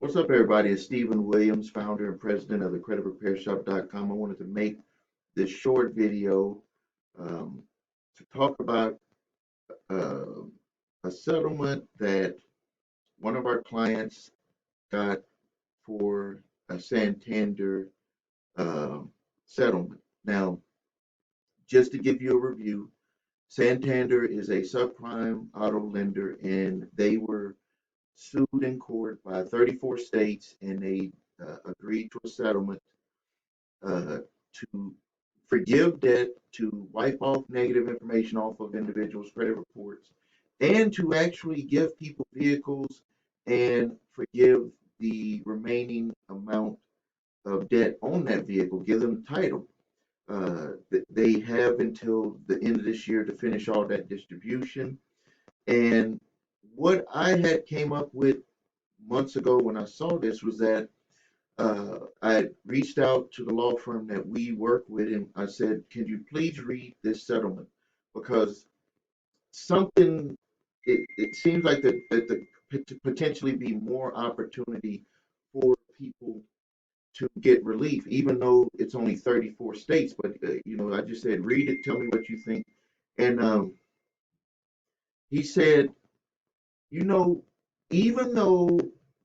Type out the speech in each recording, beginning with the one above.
What's up, everybody? It's Stephen Williams, founder and president of the creditrepairshop.com. I wanted to make this short video um, to talk about uh, a settlement that one of our clients got for a Santander uh, settlement. Now, just to give you a review, Santander is a subprime auto lender, and they were sued in court by 34 states, and they agreed to a settlement uh, to forgive debt, to wipe off negative information off of individuals' credit reports, and to actually give people vehicles and forgive the remaining amount of debt on that vehicle, give them title. They have until the end of this year to finish all that distribution. And what I had came up with months ago when I saw this was that I reached out to the law firm that we work with, and I said, "Can you please read this settlement? Because something, it seems like that the potentially be more opportunity for people to get relief, even though it's only 34 states. But I just said, read it, tell me what you think." And he said, you know, even though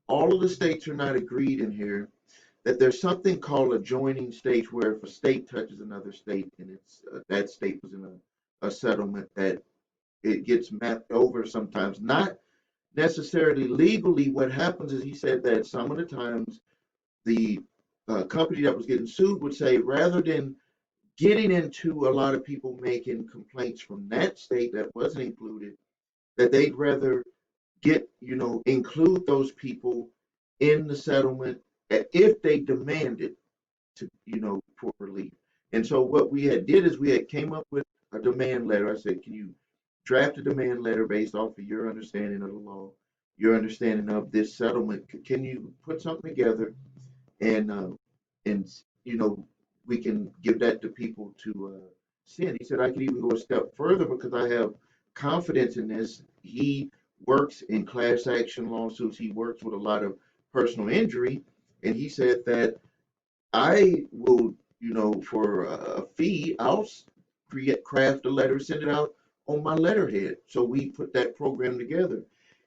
all of the states are not agreed in here, that there's something called adjoining states, where if a state touches another state and it's that state was in a settlement, that it gets mapped over sometimes, not necessarily legally. What happens is, he said that some of the times the company that was getting sued would say, rather than getting into a lot of people making complaints from that state that wasn't included, that they'd rather include those people in the settlement if they demanded to, for relief. And so what we had did is we had came up with a demand letter. I said, can you draft a demand letter based off of your understanding of the law, your understanding of this settlement? Can you put something together and and you know we can give that to people to send? He said I could even go a step further because I have confidence in this. He works in class action lawsuits. He works with a lot of personal injury, and he said that I will, for a fee, I'll craft a letter, send it out on my letterhead. So we put that program together,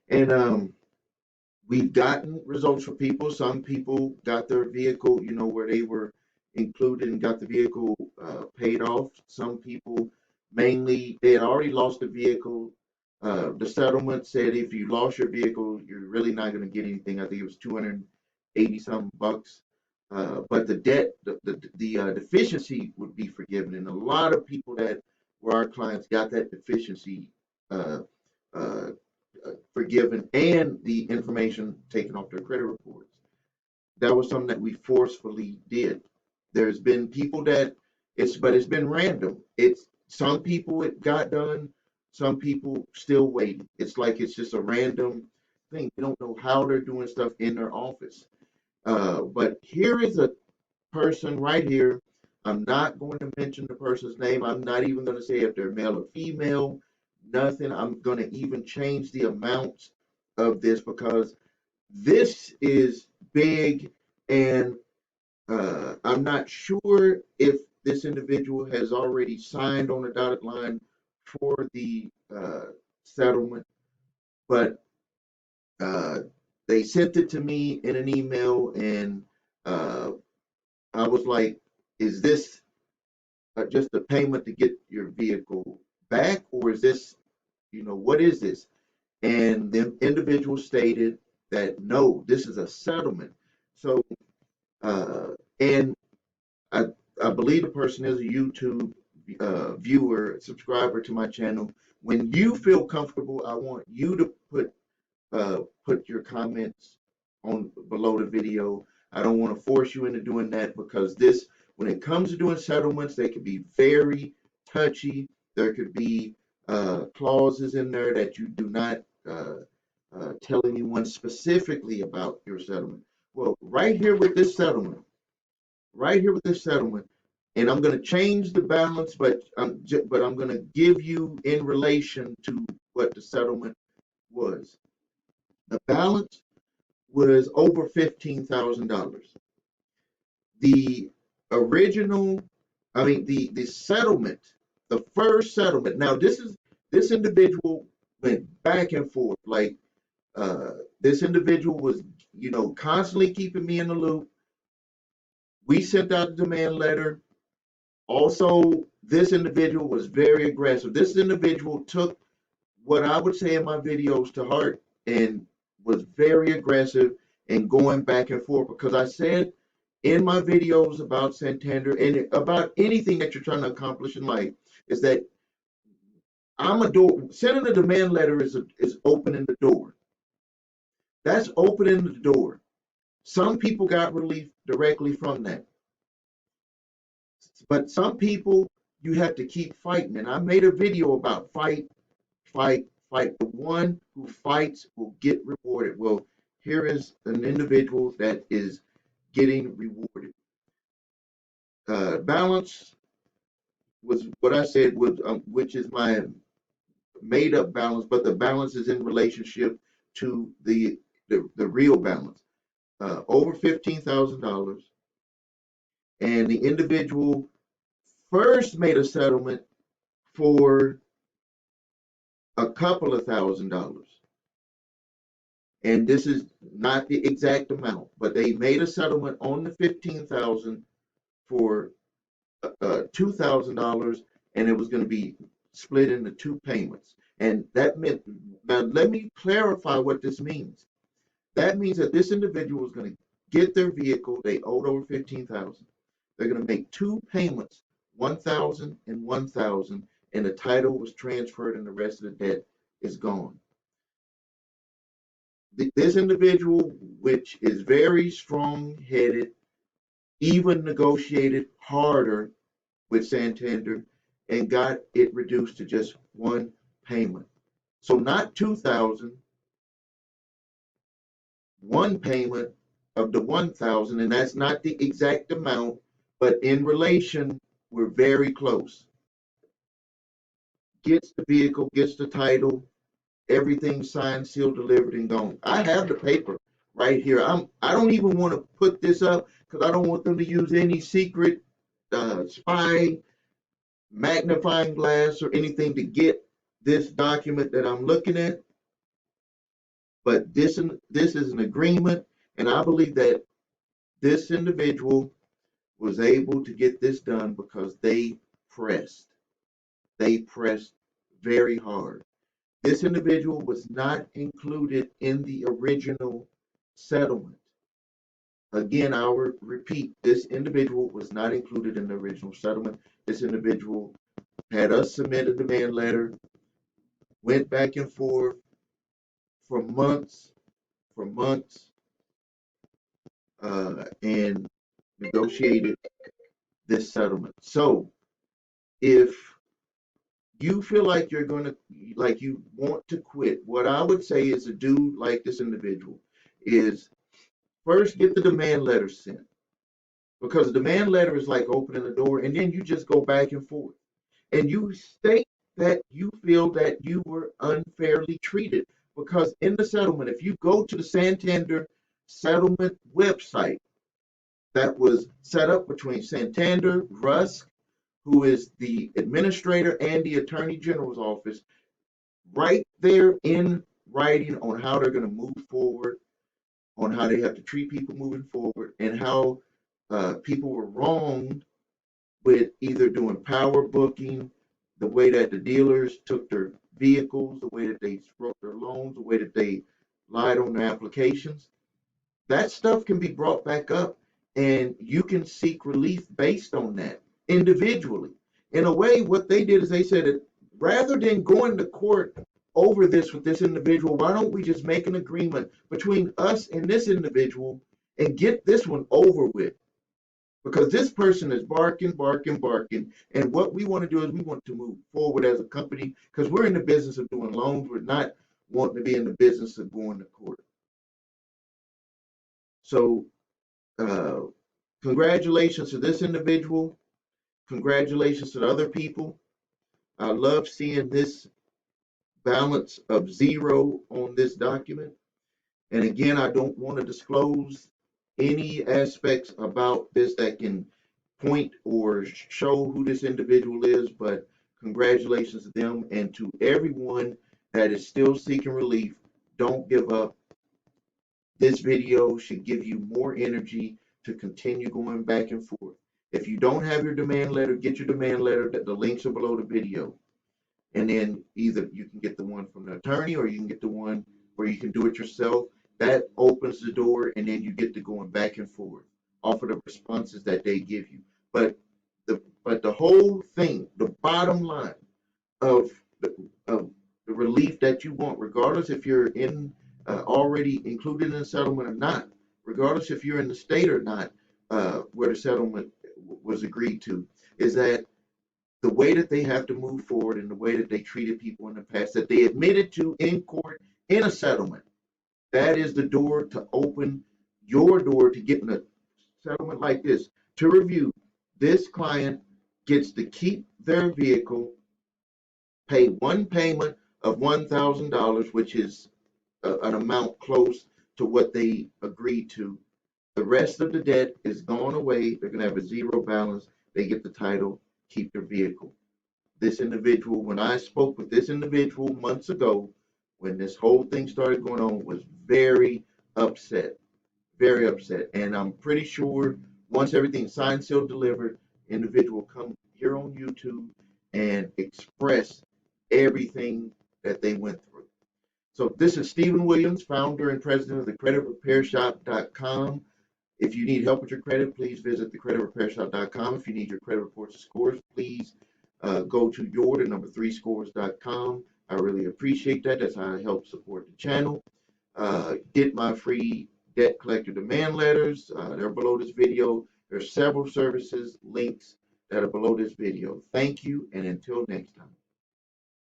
and we've gotten results for people. Some people got their vehicle, where they were included and got the vehicle paid off. Some people, mainly, they had already lost the vehicle. The settlement said if you lost your vehicle, you're really not going to get anything. I think it was 280 something bucks. But the debt, the deficiency would be forgiven. And a lot of people that were our clients got that deficiency uh, uh, forgiven, and the information taken off their credit reports. That was something that we forcefully did. There's been people that it's been random. It's some people it got done, some people still waiting. It's like it's just a random thing. You don't know how they're doing stuff in their office. But here is a person right here. I'm not going to mention the person's name. I'm not even going to say if they're male or female, nothing. I'm going to even change the amount of this because this is big, and I'm not sure if this individual has already signed on the dotted line for the settlement, but uh, they sent it to me in an email, and uh, I was like, is this just a payment to get your vehicle back, or is this, what is this? And the individual stated that no, this is a settlement. So, uh, and I, I believe the person is a YouTube viewer, subscriber to my channel. When you feel comfortable, I want you to put your comments on below the video. I don't want to force you into doing that because this, when it comes to doing settlements, they can be very touchy. There could be clauses in there that you do not tell anyone specifically about your settlement. Well, right here with this settlement, and I'm going to change the balance, but I'm going to give you in relation to what the settlement was. The balance was over $15,000. The original, the settlement, the first settlement. Now this individual went back and forth. Like this individual was, constantly keeping me in the loop. We sent out a demand letter. Also, this individual was very aggressive. This individual took what I would say in my videos to heart and was very aggressive and going back and forth because I said in my videos about Santander and about anything that you're trying to accomplish in life is that I'm a door. Sending a demand letter is opening the door. That's opening the door. Some people got relief directly from that, but some people you have to keep fighting. And I made a video about fight, fight, fight. The one who fights will get rewarded. Well, here is an individual that is getting rewarded. Balance was what I said, which is my made up balance, but the balance is in relationship to the real balance. Over $15,000, and the individual first made a settlement for a couple of $1,000s. And this is not the exact amount, but they made a settlement on the 15,000 for $2,000, and it was going to be split into two payments. And that meant, now let me clarify what this means. That means that this individual was going to get their vehicle. They owed over 15,000. They're going to make two payments, 1,000 and 1,000, and the title was transferred, and the rest of the debt is gone. This individual, which is very strong-headed, even negotiated harder with Santander and got it reduced to just one payment. So not 2,000, one payment of the 1,000, and that's not the exact amount, but in relation, we're very close. Gets the vehicle, gets the title, everything signed, sealed, delivered, and gone. I have the paper right here. I don't even want to put this up because I don't want them to use any secret spy magnifying glass or anything to get this document that I'm looking at. But this is an agreement, and I believe that this individual was able to get this done because they pressed. They pressed very hard. This individual was not included in the original settlement. Again, I will repeat, this individual was not included in the original settlement. This individual had us submit a demand letter, went back and forth for months, and negotiated this settlement. So if you feel like you want to quit, what I would say is to do like this individual is first get the demand letter sent, because the demand letter is like opening the door, and then you just go back and forth and you state that you feel that you were unfairly treated. Because in the settlement, if you go to the Santander settlement website that was set up between Santander, Rusk, who is the administrator, and the attorney general's office, right there in writing on how they're going to move forward, on how they have to treat people moving forward, and how people were wronged with either doing power booking, the way that the dealers took their vehicles, the way that they wrote their loans, the way that they lied on their applications. That stuff can be brought back up, and you can seek relief based on that individually. In a way, what they did is they said that rather than going to court over this with this individual, why don't we just make an agreement between us and this individual and get this one over with? Because this person is barking, barking, barking. And what we want to do is we want to move forward as a company because we're in the business of doing loans. We're not wanting to be in the business of going to court. So, congratulations to this individual. Congratulations to the other people. I love seeing this balance of zero on this document. And again, I don't want to disclose any aspects about this that can point or show who this individual is, but congratulations to them and to everyone that is still seeking relief. Don't give up. This video should give you more energy to continue going back and forth. If you don't have your demand letter, get your demand letter. The links are below the video. And then either you can get the one from the attorney or you can get the one where you can do it yourself. That opens the door, and then you get to going back and forth off of the responses that they give you. But the whole thing, the bottom line of the relief that you want, regardless if you're in already included in a settlement or not, regardless if you're in the state or not, where the settlement was agreed to, is that the way that they have to move forward and the way that they treated people in the past that they admitted to in court in a settlement. That is the door to open your door to getting a settlement like this. To review, this client gets to keep their vehicle, pay one payment of $1,000, which is an amount close to what they agreed to. The rest of the debt is gone away. They're going to have a zero balance. They get the title, keep their vehicle. This individual, when I spoke with this individual months ago, when this whole thing started going on, was very upset, very upset. And I'm pretty sure once everything's signed, sealed, delivered, individual come here on YouTube and express everything that they went through. So this is Stephen Williams, founder and president of the creditrepairshop.com. If you need help with your credit, please visit thecreditrepairshop.com. If you need your credit reports and scores, please go to your3scores.com. I really appreciate that. That's how I help support the channel. Get my free debt collector demand letters. They're below this video. There's several services links that are below this video. Thank you, and until next time.